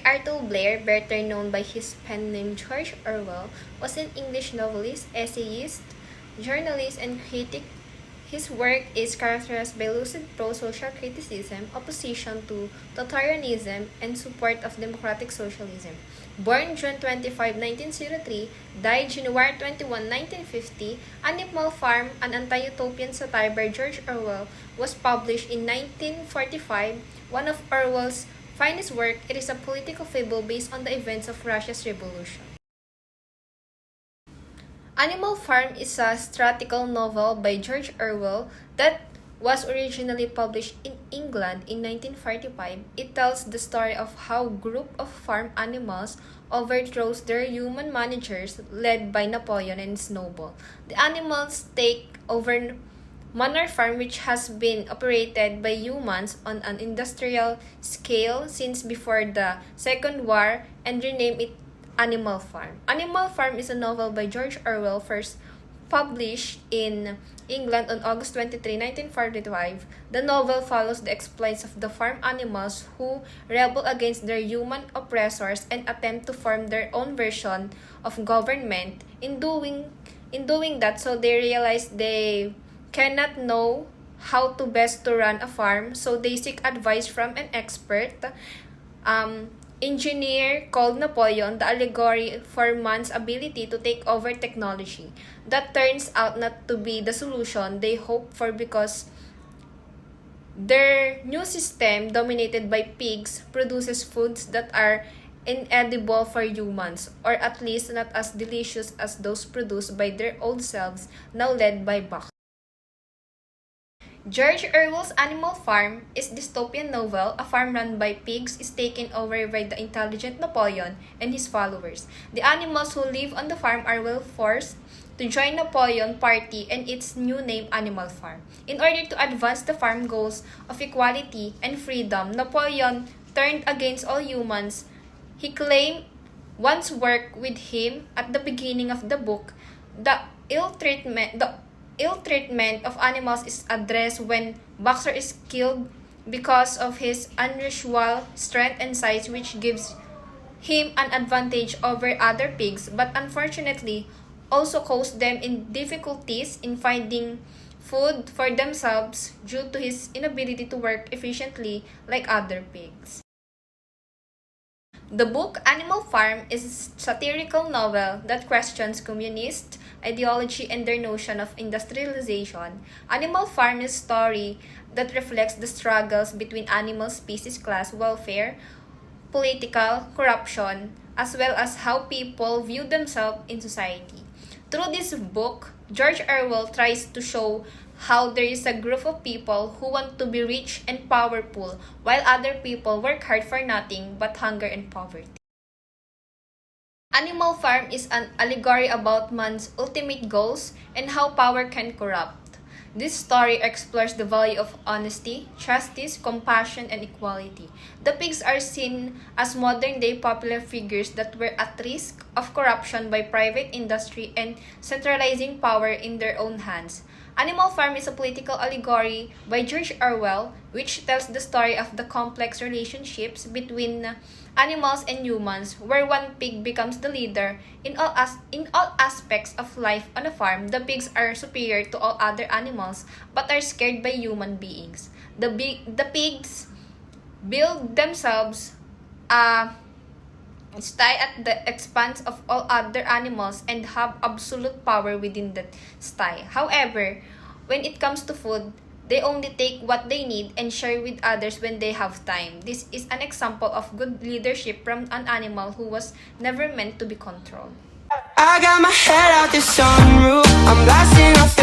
Arthur Blair, better known by his pen name George Orwell, was an English novelist, essayist, journalist, and critic. His work is characterized by lucid pro-social criticism, opposition to totalitarianism, and support of democratic socialism. Born June 25, 1903, died January 21, 1950, Animal Farm, an anti-utopian satire by George Orwell, was published in 1945, one of Orwell's finest work. It is a political fable based on the events of Russia's revolution. Animal Farm is a satirical novel by George Orwell that was originally published in England in 1945. It tells the story of how a group of farm animals overthrows their human managers led by Napoleon and Snowball. The animals take over Manor Farm, which has been operated by humans on an industrial scale since before the Second War, and rename it Animal Farm. Animal Farm is a novel by George Orwell, first published in England on August 23, 1945. The novel follows the exploits of the farm animals who rebel against their human oppressors and attempt to form their own version of government. In doing that, so they realize they cannot know how to best to run a farm, so they seek advice from an expert engineer called Napoleon, the allegory for man's ability to take over technology. That turns out not to be the solution they hope for, because their new system, dominated by pigs, produces foods that are inedible for humans, or at least not as delicious as those produced by their old selves, now led by Buck. George Orwell's Animal Farm is a dystopian novel. A farm run by pigs is taken over by the intelligent Napoleon and his followers. The animals who live on the farm are well forced to join Napoleon's party and its new name Animal Farm. In order to advance the farm goals of equality and freedom, Napoleon turned against all humans. He claimed once worked with him at the beginning of the book. The ill treatment of animals is addressed when Boxer is killed because of his unusual strength and size, which gives him an advantage over other pigs, but unfortunately also caused them in difficulties in finding food for themselves due to his inability to work efficiently like other pigs. The book Animal Farm is a satirical novel that questions communist ideology and their notion of industrialization. Animal Farm is a story that reflects the struggles between animal species class welfare, political corruption, as well as how people view themselves in society. Through this book, George Orwell tries to show how there is a group of people who want to be rich and powerful, while other people work hard for nothing but hunger and poverty. Animal Farm is an allegory about man's ultimate goals and how power can corrupt. This story explores the value of honesty, justice, compassion, and equality. The pigs are seen as modern-day popular figures that were at risk of corruption by private industry and centralizing power in their own hands. Animal Farm is a political allegory by George Orwell, which tells the story of the complex relationships between animals and humans, where one pig becomes the leader. In all aspects of life on a farm, the pigs are superior to all other animals, but are scared by human beings. The pigs build themselves a sty at the expense of all other animals and have absolute power within that sty. However, when it comes to food, they only take what they need and share with others when they have time. This is an example of good leadership from an animal who was never meant to be controlled. I got my head out the sunroof. I'm blasting off